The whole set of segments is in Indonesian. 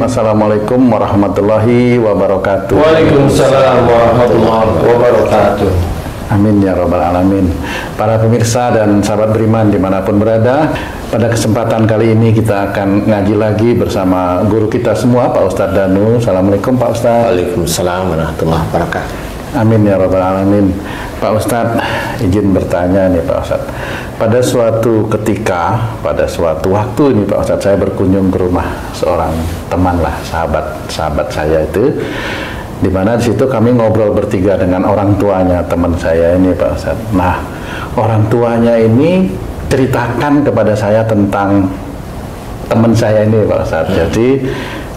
Assalamualaikum warahmatullahi wabarakatuh. Waalaikumsalam warahmatullahi wabarakatuh. Amin ya rabbal alamin. Para pemirsa dan sahabat beriman dimanapun berada, pada kesempatan kali ini kita akan ngaji lagi bersama guru kita semua, Pak Ustadz Danu. Assalamualaikum Pak Ustadz. Waalaikumsalam warahmatullahi wabarakatuh. Amin ya rabbal alamin. Pak Ustadz, izin bertanya nih Pak Ustadz. Pada suatu ketika, pada suatu waktu ini Pak Ustadz, saya berkunjung ke rumah seorang teman lah, sahabat saya itu, di mana di situ kami ngobrol bertiga dengan orang tuanya teman saya ini Pak Ustadz. Nah, orang tuanya ini ceritakan kepada saya tentang teman saya ini Pak Ustadz. Jadi,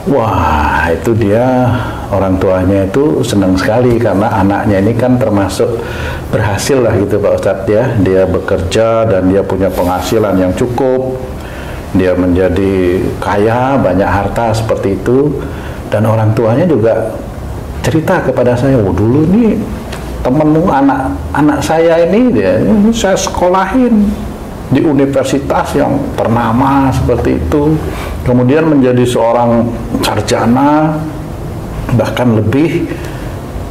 wah itu dia, orang tuanya itu senang sekali karena anaknya ini kan termasuk berhasil lah gitu Pak Ustadz ya. Dia bekerja dan dia punya penghasilan yang cukup. Dia menjadi kaya, banyak harta seperti itu. Dan orang tuanya juga cerita kepada saya, oh dulu nih temenmu anak saya ini saya sekolahin di universitas yang ternama seperti itu, kemudian menjadi seorang sarjana bahkan lebih,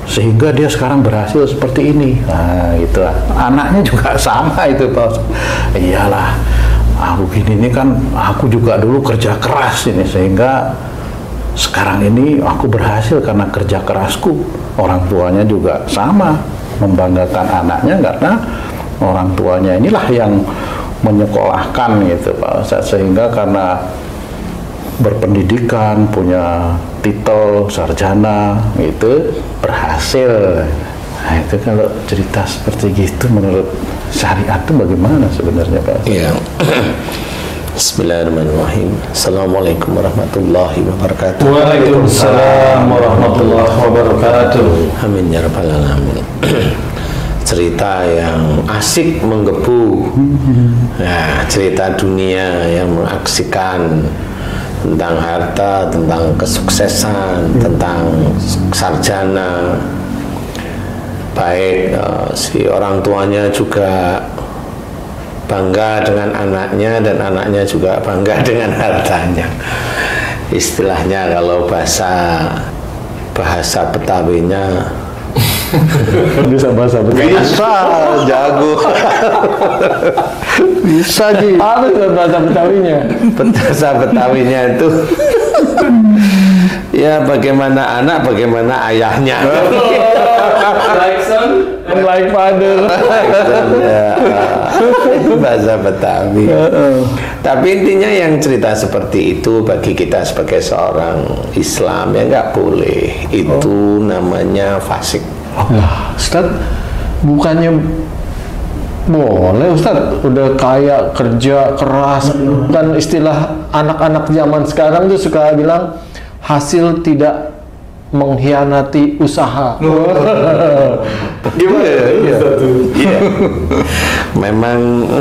sehingga dia sekarang berhasil seperti ini. Nah gitu lah, anaknya juga sama itu Pak. Iyalah, aku gini ini kan aku juga dulu kerja keras ini sehingga sekarang ini aku berhasil karena kerja kerasku. Orang tuanya juga sama, membanggakan anaknya karena orang tuanya inilah yang menyekolahkan gitu Pak Ustadz, sehingga karena berpendidikan, punya titel sarjana gitu, berhasil. Nah itu kalau cerita seperti gitu menurut syariat itu bagaimana sebenarnya Pak Ustadz? Iya. Bismillahirrahmanirrahim. Assalamualaikum warahmatullahi wabarakatuh. Waalaikumsalam warahmatullahi wabarakatuh. Amin ya rabbal alamin. Cerita yang asik menggebu, nah, cerita dunia yang mengaksikan tentang harta, tentang kesuksesan, tentang sarjana. Baik si orang tuanya juga bangga dengan anaknya dan anaknya juga bangga dengan hartanya. Istilahnya kalau bahasa Betawinya bisa bahasa Betawi? bisa, jago. Bisa Ji. Apa itu bahasa Betawinya? Bahasa Betawinya itu ya bagaimana anak, bagaimana ayahnya. Like son and like father. Itu bahasa Betawi. Tapi intinya yang cerita seperti itu bagi kita sebagai seorang Islam ya nggak boleh. Itu namanya fasik. Ustaz, bukannya boleh Ustaz, udah kaya, kerja keras, dan istilah anak-anak zaman sekarang tuh suka bilang hasil tidak mengkhianati usaha. Gimana ya? Iya. Memang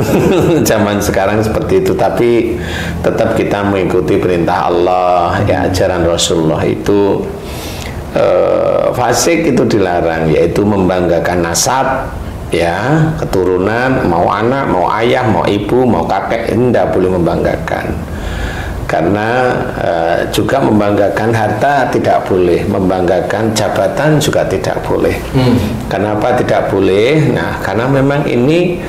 zaman sekarang seperti itu, tapi tetap kita mengikuti perintah Allah, ya ajaran Rasulullah itu. Fasik itu dilarang, yaitu membanggakan nasab, ya keturunan, mau anak, mau ayah, mau ibu, mau kakek, ini tidak boleh membanggakan. Karena juga membanggakan harta tidak boleh, membanggakan jabatan juga tidak boleh. Kenapa tidak boleh? Nah, karena memang ini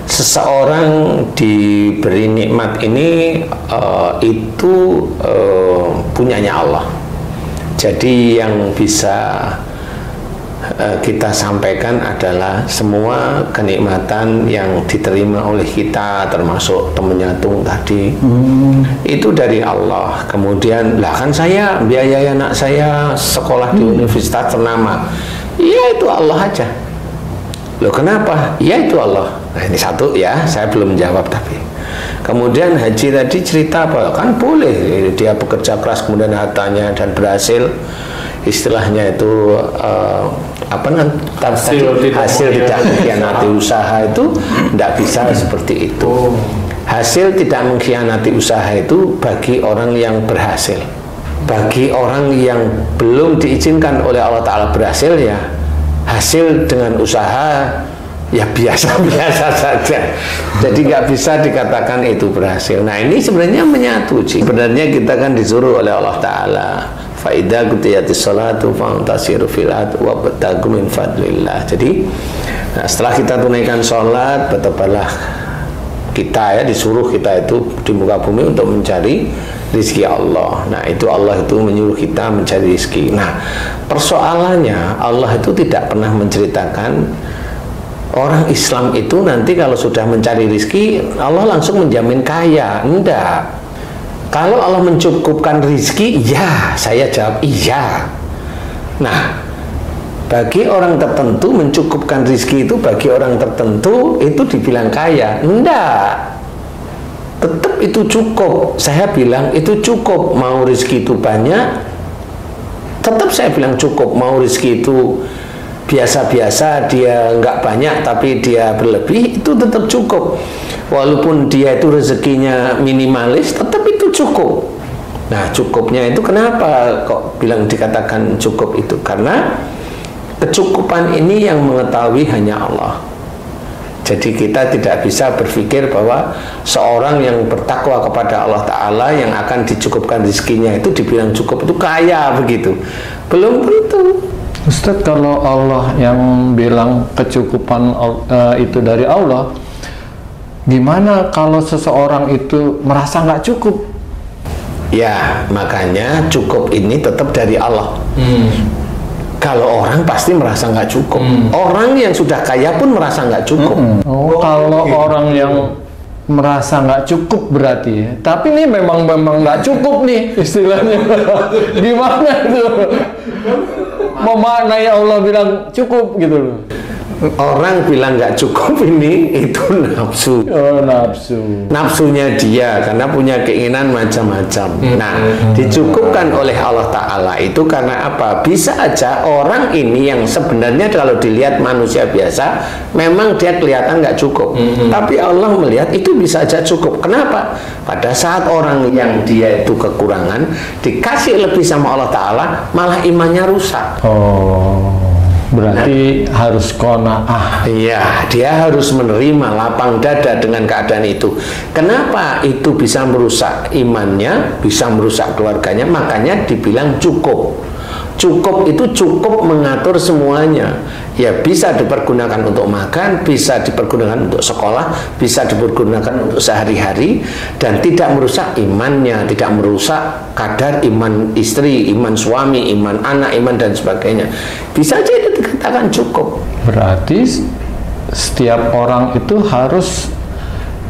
seseorang diberi nikmat ini itu punyanya Allah. Jadi yang bisa kita sampaikan adalah semua kenikmatan yang diterima oleh kita, termasuk temennya Tung tadi, itu dari Allah. Kemudian, lah kan saya biayai anak saya sekolah di universitas ternama, iya itu Allah aja. Loh kenapa? Iya itu Allah. Nah ini satu ya, saya belum jawab tapi. Kemudian Haji tadi cerita apa? Kan boleh dia bekerja keras kemudian hartanya dan berhasil. Istilahnya itu hasil tidak mengkhianati usaha itu tidak bisa seperti itu. Hasil tidak mengkhianati usaha itu bagi orang yang berhasil. Bagi orang yang belum diizinkan oleh Allah Ta'ala berhasil, ya hasil dengan usaha ya biasa-biasa saja. Jadi nggak bisa dikatakan itu berhasil. Nah ini sebenarnya menyatu sih. Sebenarnya kita kan disuruh oleh Allah Ta'ala, fa'idha qutiyatis sholatu fa'antasiru filat wabtagu min fadlillah. Jadi setelah kita tunaikan sholat, bertobatlah kita ya, disuruh kita itu di muka bumi untuk mencari rizki Allah. Nah itu Allah itu menyuruh kita mencari rizki. Nah persoalannya Allah itu tidak pernah menceritakan orang Islam itu nanti kalau sudah mencari rizki Allah langsung menjamin kaya. Enggak. Kalau Allah mencukupkan rizki, ya saya jawab iya. Nah bagi orang tertentu mencukupkan rizki itu bagi orang tertentu itu dibilang kaya. Enggak, tetap itu cukup. Saya bilang itu cukup. Mau rizki itu banyak, tetap saya bilang cukup. Mau rizki itu biasa-biasa, dia nggak banyak tapi dia berlebih, itu tetap cukup. Walaupun dia itu rezekinya minimalis, tetap itu cukup. Nah cukupnya itu kenapa kok bilang dikatakan cukup itu? Karena kecukupan ini yang mengetahui hanya Allah. Jadi kita tidak bisa berpikir bahwa seorang yang bertakwa kepada Allah Ta'ala yang akan dicukupkan rezekinya itu dibilang cukup itu kaya begitu. Belum tentu. Ustaz, kalau Allah yang bilang kecukupan itu dari Allah, gimana kalau seseorang itu merasa nggak cukup? Ya makanya cukup ini tetap dari Allah. Kalau orang pasti merasa nggak cukup. Orang yang sudah kaya pun merasa nggak cukup. Oh, kalau orang yang merasa nggak cukup berarti ya. Tapi ini memang nggak cukup nih istilahnya. Gimana tuh? Memaknai Allah bilang cukup gitu loh. Orang bilang nggak cukup ini itu nafsu. Oh, nafsu. Nafsunya dia karena punya keinginan macam-macam. Nah, dicukupkan oleh Allah Ta'ala itu karena apa? Bisa aja orang ini yang sebenarnya kalau dilihat manusia biasa, memang dia kelihatan nggak cukup. Tapi Allah melihat itu bisa aja cukup. Kenapa? Pada saat orang yang dia itu kekurangan, dikasih lebih sama Allah Ta'ala, malah imannya rusak. Oh. Berarti harus qanaah. Iya, dia harus menerima lapang dada dengan keadaan itu. Kenapa itu bisa merusak imannya, bisa merusak keluarganya? Makanya dibilang cukup. Cukup itu cukup mengatur semuanya. Ya bisa dipergunakan untuk makan, bisa dipergunakan untuk sekolah, bisa dipergunakan untuk sehari-hari, dan tidak merusak imannya, tidak merusak kadar iman istri, iman suami, iman anak, iman dan sebagainya. Bisa aja itu dikatakan cukup. Berarti setiap orang itu harus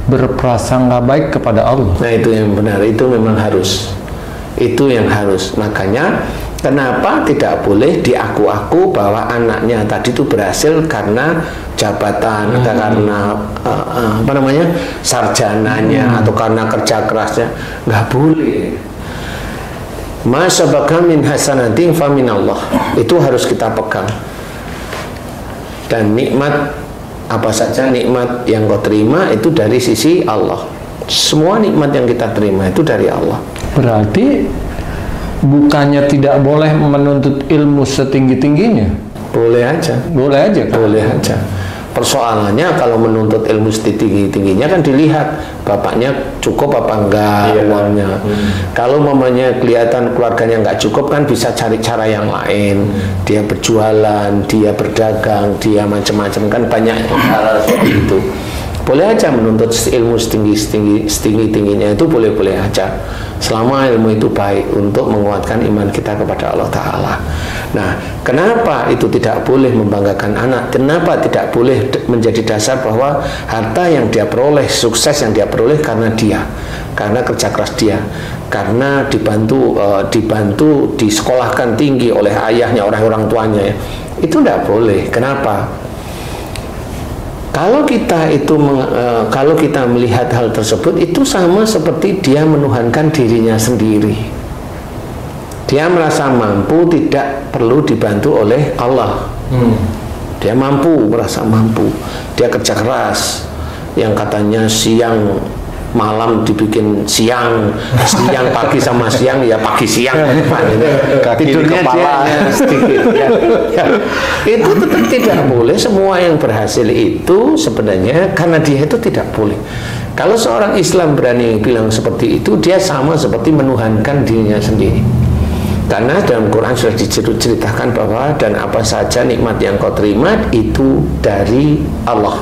berprasangka baik kepada Allah. Nah itu yang benar, itu memang harus. Itu yang harus. Makanya kenapa tidak boleh diaku-aku bahwa anaknya tadi itu berhasil karena jabatan, atau karena apa namanya sarjananya, atau karena kerja kerasnya? Nggak boleh. Ma sabaka min hasanatin fa min Allah. Itu harus kita pegang. Dan nikmat apa saja nikmat yang kau terima itu dari sisi Allah. Semua nikmat yang kita terima itu dari Allah. Berarti bukannya tidak boleh menuntut ilmu setinggi-tingginya? Boleh aja. Boleh aja kan? Boleh aja. Persoalannya kalau menuntut ilmu setinggi-tingginya kan dilihat bapaknya cukup apa enggak uangnya. Kalau mamanya kelihatan keluarganya enggak cukup kan bisa cari cara yang lain. Dia berjualan, dia berdagang, dia macam-macam kan banyak hal seperti itu. Boleh aja menuntut ilmu setinggi-tingginya itu boleh-boleh aja. Selama ilmu itu baik untuk menguatkan iman kita kepada Allah Ta'ala. Nah, kenapa itu tidak boleh membanggakan anak? Kenapa tidak boleh menjadi dasar bahwa harta yang dia peroleh, sukses yang dia peroleh karena dia, karena kerja keras dia, karena dibantu disekolahkan tinggi oleh ayahnya, orang tuanya ya. Itu tidak boleh. Kenapa? Kalau kita melihat hal tersebut itu sama seperti dia menuhankan dirinya sendiri. Dia merasa mampu, tidak perlu dibantu oleh Allah. Dia mampu, merasa mampu. Dia kerja keras, yang katanya siang malam dibikin siang, siang pagi sama siang ya pagi siang, tidurnya dia hanya sedikit ya. Itu tetap tidak boleh. Semua yang berhasil itu sebenarnya karena dia itu tidak boleh. Kalau seorang Islam berani bilang seperti itu, dia sama seperti menuhankan dirinya sendiri. Karena dalam Quran sudah diceritakan bahwa dan apa saja nikmat yang kau terima itu dari Allah.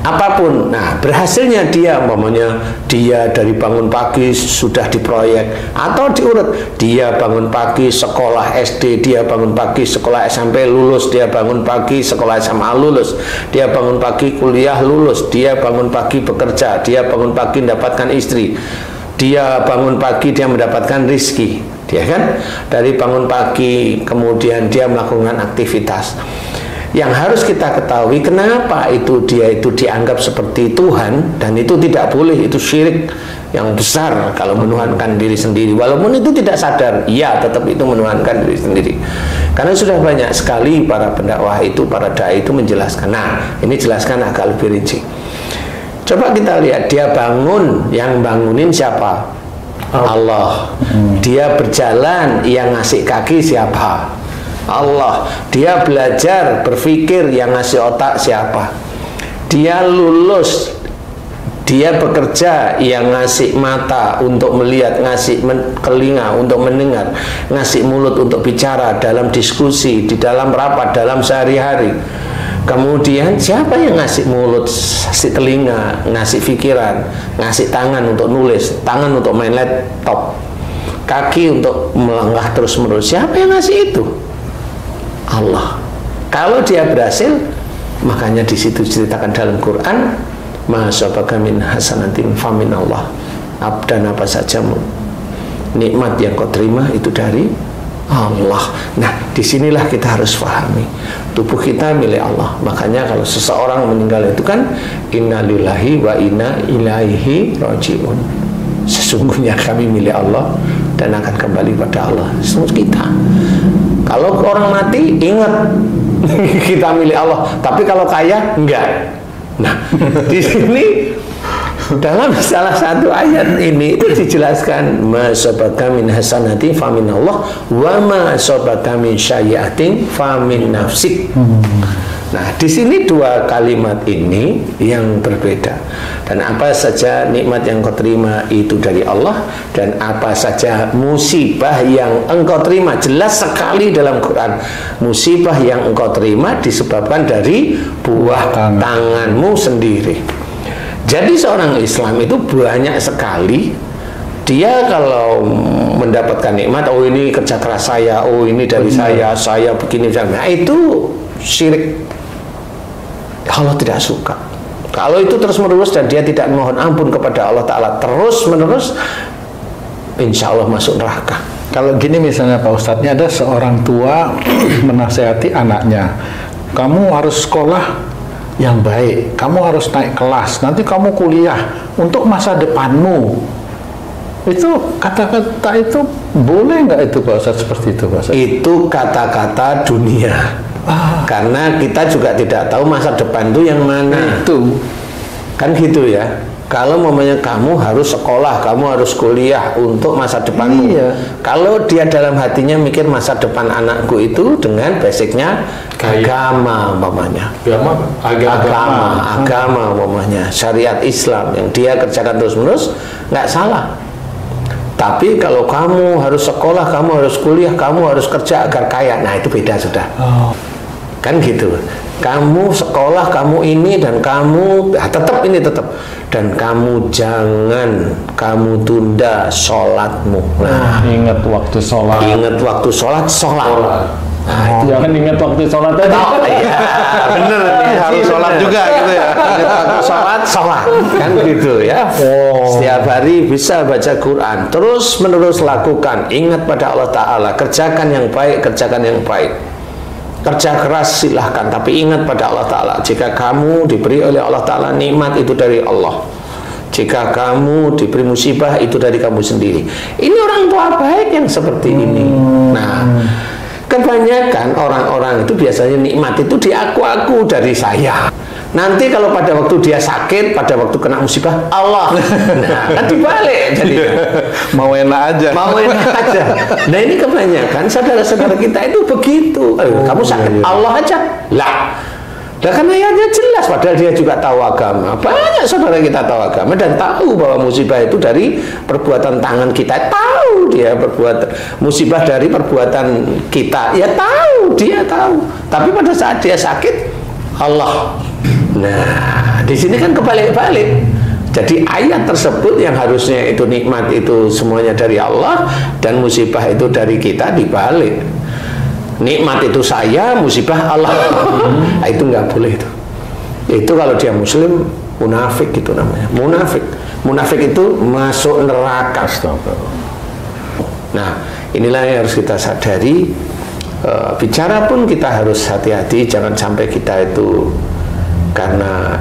Apapun, nah berhasilnya dia, umpamanya dia dari bangun pagi sudah diproyek atau diurut, dia bangun pagi sekolah SD, dia bangun pagi sekolah SMP lulus, dia bangun pagi sekolah SMA lulus, dia bangun pagi kuliah lulus, dia bangun pagi bekerja, dia bangun pagi mendapatkan istri, dia bangun pagi dia mendapatkan rizki, dia kan dari bangun pagi kemudian dia melakukan aktivitas. Yang harus kita ketahui kenapa itu dia itu dianggap seperti Tuhan, dan itu tidak boleh, itu syirik yang besar kalau menuhankan diri sendiri. Walaupun itu tidak sadar, ya tetap itu menuhankan diri sendiri. Karena sudah banyak sekali para pendakwah itu, para dai itu menjelaskan. Nah, ini jelaskan agak lebih rinci. Coba kita lihat, dia bangun, yang bangunin siapa? Allah. Dia berjalan, yang ngasih kaki siapa? Allah. Dia belajar, berpikir, yang ngasih otak siapa? Dia lulus, dia bekerja, yang ngasih mata untuk melihat, ngasih telinga untuk mendengar, ngasih mulut untuk bicara dalam diskusi, di dalam rapat, dalam sehari-hari. Kemudian siapa yang ngasih mulut, ngasih telinga, ngasih pikiran, ngasih tangan untuk nulis, tangan untuk main laptop, kaki untuk melangkah terus-menerus? Siapa yang ngasih itu? Allah. Kalau dia berhasil, makanya di situ ceritakan dalam Quran, ma asabaka min hasanatin famin Allah. Dan apa saja nikmat yang kau terima itu dari Allah. Nah, disinilah kita harus pahami, tubuh kita milik Allah. Makanya kalau seseorang meninggal itu kan innalillahi wa inna ilaihi rajiun. Sesungguhnya kami milik Allah dan akan kembali pada Allah. Semua kita. Kalau orang mati, ingat kita milik Allah. Tapi kalau kaya, enggak. Nah, di sini dalam salah satu ayat ini itu dijelaskan, ma asabaka min hasanati famin Allah wa ma asabaka min sayyi'atin famin nafsik. Nah, di sini dua kalimat ini yang berbeda. Dan apa saja nikmat yang kau terima itu dari Allah, dan apa saja musibah yang engkau terima, jelas sekali dalam Quran, musibah yang engkau terima disebabkan dari buah tanganmu sendiri. Jadi seorang Islam itu banyak sekali dia kalau mendapatkan nikmat, oh ini kerja keras saya, oh ini dari saya begini, nah, itu syirik. Allah tidak suka. Kalau itu terus menerus dan dia tidak mohon ampun kepada Allah Ta'ala terus menerus, insya Allah masuk neraka. Kalau gini misalnya Pak Ustadznya, ada seorang tua menasehati anaknya, kamu harus sekolah yang baik, kamu harus naik kelas, nanti kamu kuliah untuk masa depanmu. Itu kata-kata itu boleh nggak itu Pak Ustadz, seperti itu Pak Ustadz? Itu kata-kata dunia. Karena kita juga tidak tahu masa depan itu yang mana. Itu kan gitu ya. Kalau mamanya kamu harus sekolah, kamu harus kuliah untuk masa depanmu. Iya. Kalau dia dalam hatinya mikir masa depan anakku itu dengan basicnya agama, mamanya. Agama, mamanya. Syariat Islam yang dia kerjakan terus-menerus, nggak salah. Tapi kalau kamu harus sekolah, kamu harus kuliah, kamu harus kerja agar kaya, nah itu beda sudah. Kan gitu. Kamu sekolah, kamu ini dan kamu tetap ini tetap, dan kamu jangan kamu tunda sholatmu. Nah, ingat waktu sholat. Ingat waktu sholat. Nah, jangan ingat waktu sholat tadi. Iya, bener nih, harus sholat juga gitu ya. Ingat waktu sholat, kan gitu ya. Setiap hari bisa baca Quran, terus menerus lakukan. Ingat pada Allah Ta'ala, kerjakan yang baik, kerjakan yang baik. Kerja keras silahkan, tapi ingat pada Allah Ta'ala. Jika kamu diberi oleh Allah Ta'ala nikmat, itu dari Allah. Jika kamu diberi musibah, itu dari kamu sendiri. Ini orang tua baik yang seperti ini. Nah, kebanyakan orang-orang itu biasanya nikmat itu diaku-aku dari saya. Nanti kalau pada waktu dia sakit, pada waktu kena musibah, Allah. Nah, kan dibalik jadi. Mau enak aja. Mau enak aja. Nah ini kebanyakan saudara-saudara kita itu begitu. Kamu sakit, Allah aja. Lah. Dan kan ayatnya jelas, padahal dia juga tahu agama. Banyak saudara kita tahu agama dan tahu bahwa musibah itu dari perbuatan tangan kita. Tahu dia perbuatan musibah dari perbuatan kita. Ya tahu, dia tahu. Tapi pada saat dia sakit, Allah. Nah, di sini kan kebalik-balik. Jadi ayat tersebut yang harusnya itu nikmat itu semuanya dari Allah dan musibah itu dari kita dibalik. Nikmat itu saya, musibah Allah. Nah, itu nggak boleh itu. Itu kalau dia muslim munafik gitu namanya. Munafik. Munafik itu masuk neraka. Nah, inilah yang harus kita sadari. Bicara pun kita harus hati-hati, jangan sampai kita itu karena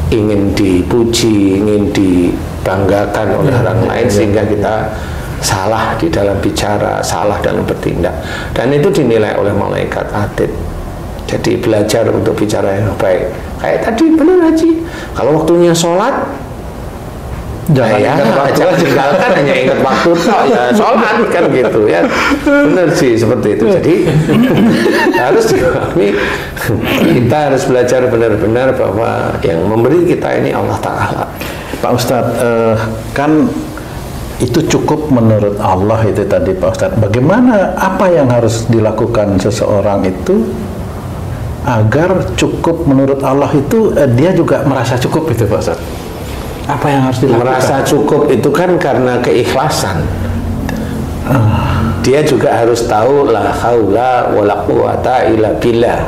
ingin dipuji, ingin dibanggakan oleh orang lain sehingga kita salah di dalam bicara, salah dalam bertindak, dan itu dinilai oleh malaikat atid. Jadi belajar untuk bicara yang baik. Kayak tadi benar Haji, kalau waktunya sholat jangan tinggalkan, hanya ingat waktu tok ya sholat kan gitu ya. Benar sih seperti itu. Jadi harus dipahami, kita harus belajar benar-benar bahwa yang memberi kita ini Allah Ta'ala. Pak Ustadz, kan itu cukup menurut Allah itu tadi Pak Ustadz. Bagaimana, apa yang harus dilakukan seseorang itu agar cukup menurut Allah itu dia juga merasa cukup itu Pak Ustadz? Apa yang harus dilakukan? Merasa cukup itu kan karena keikhlasan. Dia juga harus tahu la haula wala quwata illa billah.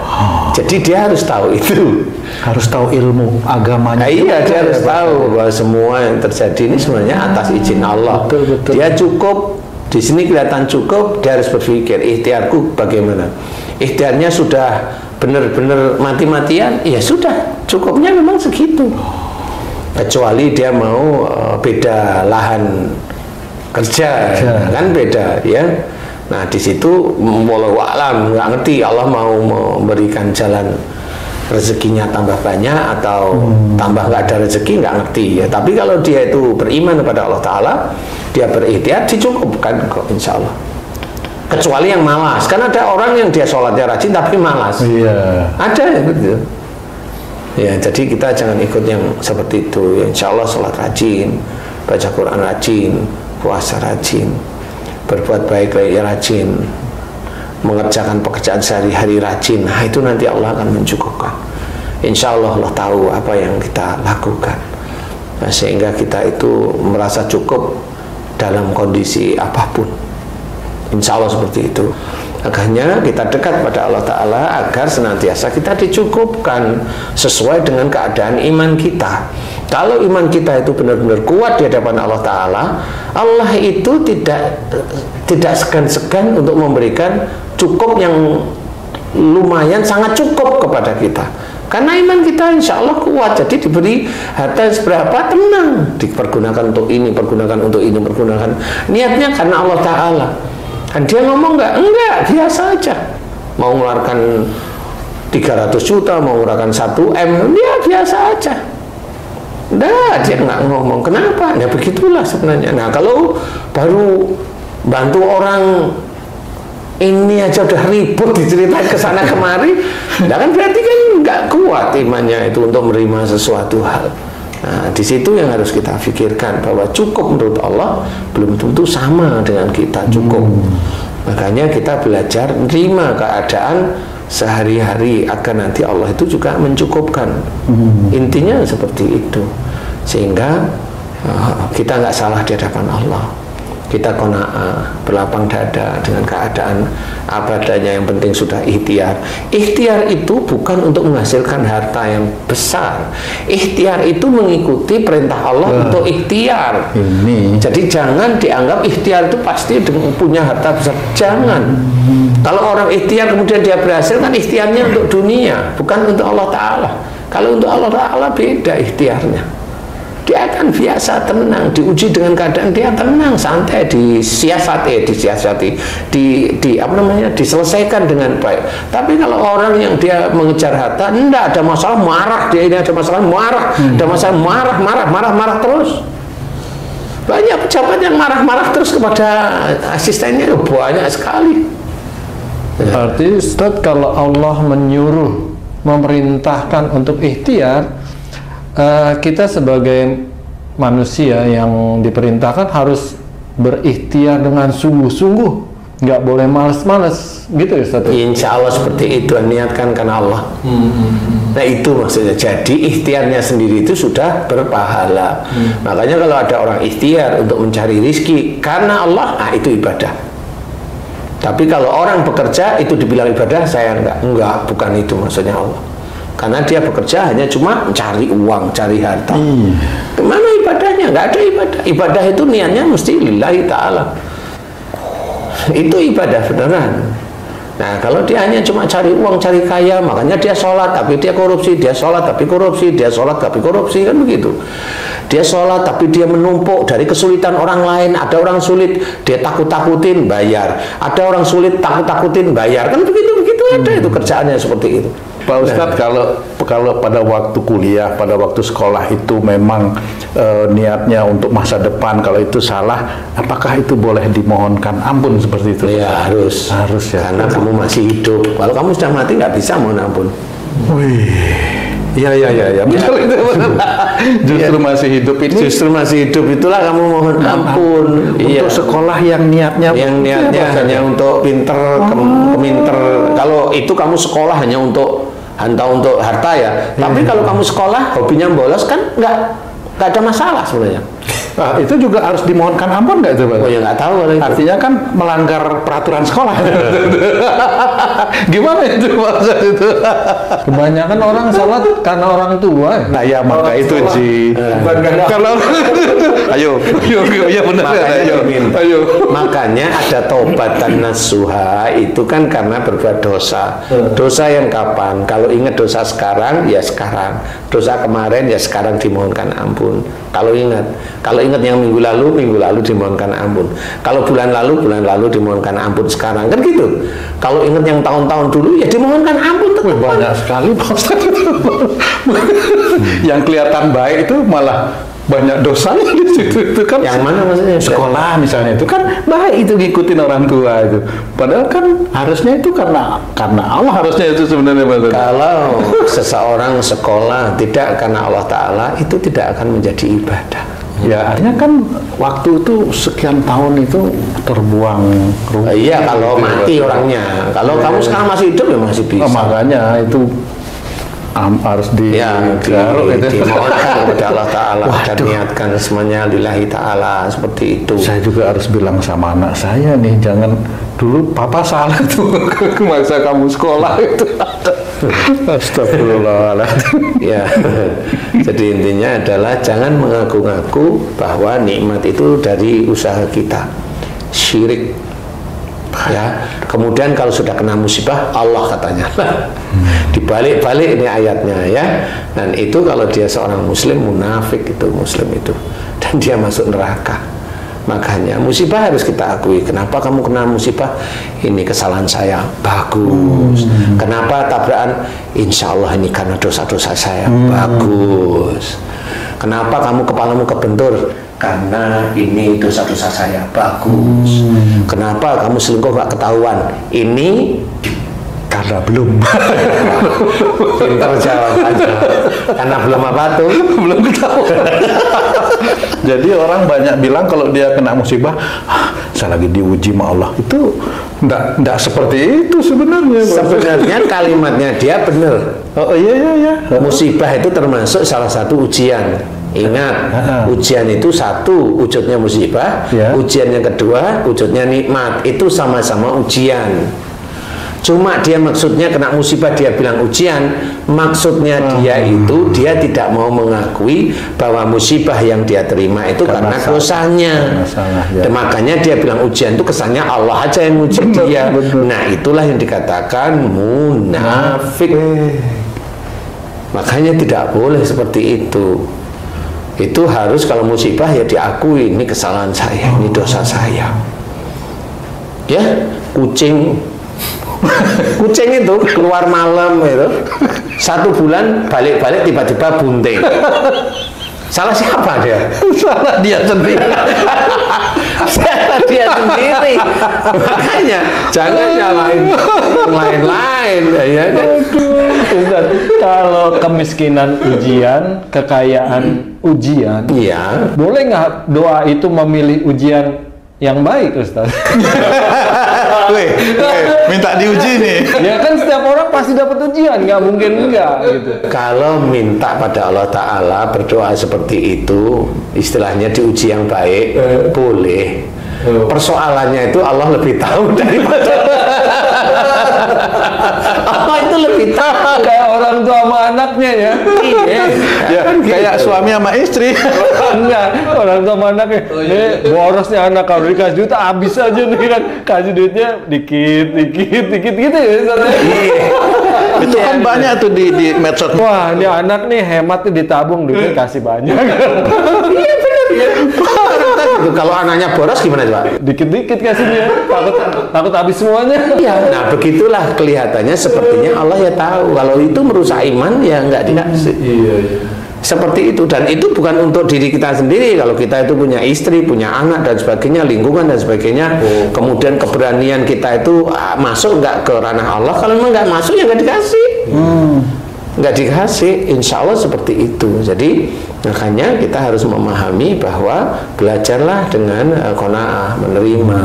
Jadi dia harus tahu itu. Harus tahu ilmu agamanya. Iya, dia harus tahu bahwa semua yang terjadi ini sebenarnya atas izin Allah. Betul. Dia cukup, di sini kelihatan cukup, dia harus berpikir ikhtiarku bagaimana. Ikhtiarnya sudah benar-benar mati-matian, ya sudah, cukupnya memang segitu. Kecuali dia mau beda lahan kerja, kan beda ya. Nah di situ walau alam nggak ngerti Allah mau memberikan jalan rezekinya tambah banyak atau tambah nggak ada rezeki, nggak ngerti ya. Tapi kalau dia itu beriman kepada Allah Ta'ala, dia berikhtiar, dicukupkan kok insya Allah. Kecuali yang malas, kan ada orang yang dia sholatnya rajin tapi malas. Iya. Ada ya begitu. Ya, jadi kita jangan ikut yang seperti itu. Ya, insya Allah sholat rajin, baca Quran rajin, puasa rajin, berbuat baik rajin, mengerjakan pekerjaan sehari-hari rajin. Nah, itu nanti Allah akan mencukupkan. Insya Allah Allah tahu apa yang kita lakukan. Nah, sehingga kita itu merasa cukup dalam kondisi apapun. Insya Allah seperti itu. Makanya kita dekat pada Allah Ta'ala agar senantiasa kita dicukupkan sesuai dengan keadaan iman kita. Kalau iman kita itu benar-benar kuat di hadapan Allah Ta'ala, Allah itu tidak segan-segan untuk memberikan cukup yang lumayan, sangat cukup kepada kita. Karena iman kita insya Allah kuat, jadi diberi harta seberapa tenang, dipergunakan untuk ini, pergunakan untuk ini, pergunakan niatnya karena Allah Ta'ala. Dan dia ngomong enggak, biasa aja. Mau mengeluarkan 300 juta, mau mengeluarkan 1 M, dia biasa aja. Nah, dia nggak ngomong. Kenapa? Ya begitulah sebenarnya. Nah, kalau baru bantu orang ini aja udah ribut diceritain ke sana kemari, nah kan berarti kan nggak kuat imannya itu untuk menerima sesuatu hal. Nah, di situ yang harus kita pikirkan bahwa cukup menurut Allah belum tentu sama dengan kita cukup. Makanya kita belajar menerima keadaan sehari-hari agar nanti Allah itu juga mencukupkan. Intinya seperti itu, sehingga kita nggak salah di hadapan Allah. Kita qanaah, berlapang dada dengan keadaan apa adanya, yang penting sudah ikhtiar. Ikhtiar itu bukan untuk menghasilkan harta yang besar. Ikhtiar itu mengikuti perintah Allah untuk ikhtiar. Jadi jangan dianggap ikhtiar itu pasti punya harta besar. Jangan. Kalau orang ikhtiar kemudian dia berhasil, kan ikhtiarnya untuk dunia, bukan untuk Allah Ta'ala. Kalau untuk Allah Ta'ala beda ikhtiarnya. dia akan biasa tenang, diuji dengan keadaan dia tenang, santai, diselesaikan dengan baik. Tapi kalau orang yang dia mengejar harta, enggak ada masalah, marah, dia ini ada masalah, marah, ada masalah, marah terus. Banyak pejabat yang marah-marah terus kepada asistennya, banyak sekali. Berarti Ustaz, kalau Allah menyuruh, memerintahkan untuk ikhtiar, kita sebagai manusia yang diperintahkan harus berikhtiar dengan sungguh-sungguh, nggak boleh males-males, gitu ya Ustaz? Insya Allah seperti itu, niatkan karena Allah. Nah itu maksudnya, jadi ikhtiarnya sendiri itu sudah berpahala. Makanya kalau ada orang ikhtiar untuk mencari rizki karena Allah, nah itu ibadah. Tapi kalau orang bekerja itu dibilang ibadah, saya enggak, bukan itu maksudnya Allah. Karena dia bekerja hanya cuma mencari uang, cari harta. Kemana ibadahnya? Nggak ada ibadah. Ibadah itu niatnya mesti lillahi ta'ala. Itu ibadah beneran. Nah, kalau dia hanya cuma cari uang, cari kaya, makanya dia sholat tapi dia korupsi, dia sholat tapi korupsi, dia sholat tapi korupsi, kan begitu. Dia sholat tapi dia menumpuk dari kesulitan orang lain. Ada orang sulit, dia takut-takutin, bayar. Ada orang sulit, takut-takutin, bayar. Kan begitu ada itu kerjaannya seperti itu. Pak Ustadz, kalau pada waktu kuliah, pada waktu sekolah itu memang niatnya untuk masa depan, kalau itu salah, apakah itu boleh dimohonkan ampun seperti itu? Ya harus ya. Karena kamu masih hidup. Kalau kamu sudah mati nggak bisa mohon ampun. Wih, iya, betul itu. Justru masih hidup ini. Justru masih hidup itulah kamu mohon ampun. Untuk sekolah yang niatnya hanya untuk pinter, keminter. Kalau itu kamu sekolah hanya untuk harta ya. Tapi kalau kamu sekolah hobinya bolos kan nggak ada masalah sebenarnya. Nah, itu juga harus dimohonkan ampun nggak itu, Pak? Oh ya nggak tahu kalau itu. Artinya kan melanggar peraturan sekolah. Gimana itu maksud itu? Kebanyakan orang sholat karena orang tua. Nah ya maka itu sih. Kalau ayo benar. Ayo. Makanya ada taubatan nasuha itu kan karena berbuat dosa. Dosa yang kapan? Kalau ingat dosa sekarang ya sekarang. Dosa kemarin ya sekarang dimohonkan ampun. Kalau ingat yang minggu lalu dimohonkan ampun. Kalau bulan lalu dimohonkan ampun sekarang, kan gitu. Kalau ingat yang tahun-tahun dulu ya dimohonkan ampun tetap. Banyak sekali Pak Ustaz. Yang kelihatan baik itu malah banyak dosanya di situ itu kan. Yang mana maksudnya? Sekolah misalnya itu kan baik, itu ngikutin orang tua itu. Padahal kan harusnya itu karena Allah harusnya itu sebenarnya Pak. Kalau seseorang sekolah tidak karena Allah Ta'ala, itu tidak akan menjadi ibadah. Ya artinya kan waktu itu sekian tahun itu terbuang. Iya kalau mati orangnya. Kalau kamu sekarang masih hidup ya masih bisa. Makanya itu harus dimohonkan kepada Allah Ta'ala dan niatkan semuanya lillahi ta'ala, seperti itu. Saya juga harus bilang sama anak saya nih, jangan dulu papa salah tuh masa kamu sekolah itu. Astagfirullahaladzim. Ya, jadi intinya adalah jangan mengaku-ngaku bahwa nikmat itu dari usaha kita. Syirik. Ya, kemudian kalau sudah kena musibah Allah katanya. Dibalik-balik ini ayatnya ya. Dan itu kalau dia seorang muslim, munafik itu muslim itu, dan dia masuk neraka. Makanya musibah harus kita akui. Kenapa kamu kena musibah? Ini kesalahan saya. Bagus. Kenapa tabrakan? Insya Allah ini karena dosa-dosa saya. Bagus. Kenapa kamu kepalamu kebentur? Karena ini dosa-dosa saya. Bagus. Kenapa kamu selingkuh gak ketahuan? Ini karena belum. Pintar jawab aja. Karena belum apa tuh? Belum ketahuan. Jadi orang banyak bilang kalau dia kena musibah, saya lagi diuji sama Allah. Itu enggak seperti itu sebenarnya. Sebenarnya kalimatnya dia benar. Oh iya. Musibah itu termasuk salah satu ujian. Ingat, ujian itu satu, wujudnya musibah. Ujian yang kedua, wujudnya nikmat. Itu sama-sama ujian. Cuma dia maksudnya kena musibah, dia bilang ujian. Maksudnya dia itu, dia tidak mau mengakui bahwa musibah yang dia terima itu karena dosanya. Dan makanya dia bilang ujian itu kesannya Allah aja yang uji dia. Nah itulah yang dikatakan munafik. Makanya tidak boleh seperti itu. Itu harus kalau musibah ya diakui, ini kesalahan saya, ini dosa saya. Ya, kucing itu keluar malam itu 1 bulan balik-balik tiba-tiba bunting. Salah siapa dia? Salah dia sendiri. Salah dia sendiri. Makanya jangan nyalain yang lain-lain, ya kan? Ustaz, kalau kemiskinan ujian, kekayaan ujian, Iya. boleh nggak doa itu memilih ujian yang baik, Ustaz? Weh, minta diuji nih. Ya kan setiap orang pasti dapat ujian, nggak mungkin enggak gitu. Kalau minta pada Allah Ta'ala berdoa seperti itu, istilahnya diuji yang baik, boleh. Persoalannya itu Allah lebih tahu daripada Allah itu lebih tahu. Kayak orang tua sama anaknya ya. Iya. Ya, kayak suami sama istri. Enggak, orang tua sama anaknya. Borosnya anak kalau dikasih duit habis aja nih kan. Kasih duitnya dikit gitu ya. Ustaz. Iya. Itu kan banyak tuh di medsos. Wah, ini anak nih hemat nih ditabung, duitnya kasih banyak. Iya benar ya. Gitu. Kalau anaknya boros gimana Pak? Dikit-dikit kasihnya, takut habis semuanya. Iya. Nah begitulah kelihatannya sepertinya Allah ya tahu. Kalau itu merusak iman ya nggak dikasih. Iya. Seperti itu, dan itu bukan untuk diri kita sendiri. Kalau kita itu punya istri, punya anak dan sebagainya, lingkungan dan sebagainya, kemudian keberanian kita itu masuk nggak ke ranah Allah. Kalau memang nggak masuk ya nggak dikasih. Nggak dikasih, insya Allah seperti itu. Jadi makanya kita harus memahami bahwa belajarlah dengan qanaah, menerima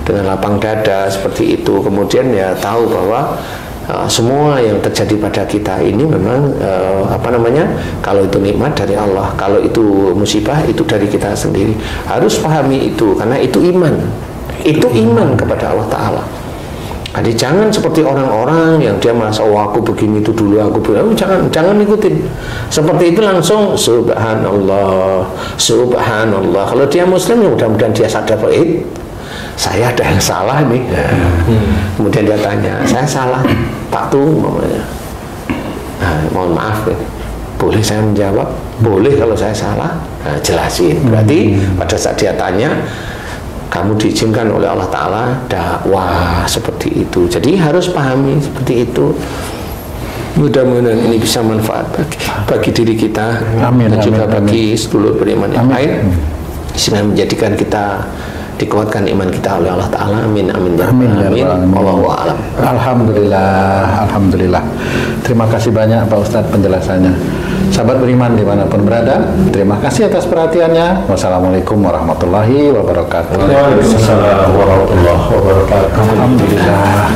dengan lapang dada seperti itu. Kemudian ya tahu bahwa semua yang terjadi pada kita ini memang kalau itu nikmat dari Allah, kalau itu musibah itu dari kita sendiri. Harus pahami itu, karena itu iman kepada Allah Ta'ala. Jadi jangan seperti orang-orang yang dia merasa aku begini itu dulu, aku begini. Jangan ikutin seperti itu, langsung subhanallah. Kalau dia muslim ya mudah-mudahan dia sadar bahwa saya ada yang salah nih. Kemudian dia tanya, saya salah Pak Tung namanya. Mohon maaf ya. Boleh saya menjawab? Boleh kalau saya salah. Jelasin. Berarti pada saat dia tanya, kamu diizinkan oleh Allah Ta'ala dakwah seperti itu. Jadi harus pahami seperti itu. Mudah-mudahan ini bisa manfaat bagi diri kita. Amin, dan juga amin, bagi sedulur beriman yang lain, sehingga menjadikan kita dikuatkan iman kita oleh Allah Ta'ala. Amin. Wallahu a'lam. Alhamdulillah. Terima kasih banyak Pak Ustadz penjelasannya. Sahabat beriman dimanapun berada, terima kasih atas perhatiannya. Wassalamualaikum warahmatullahi wabarakatuh. Waalaikumsalam warahmatullahi wabarakatuh. Alhamdulillah.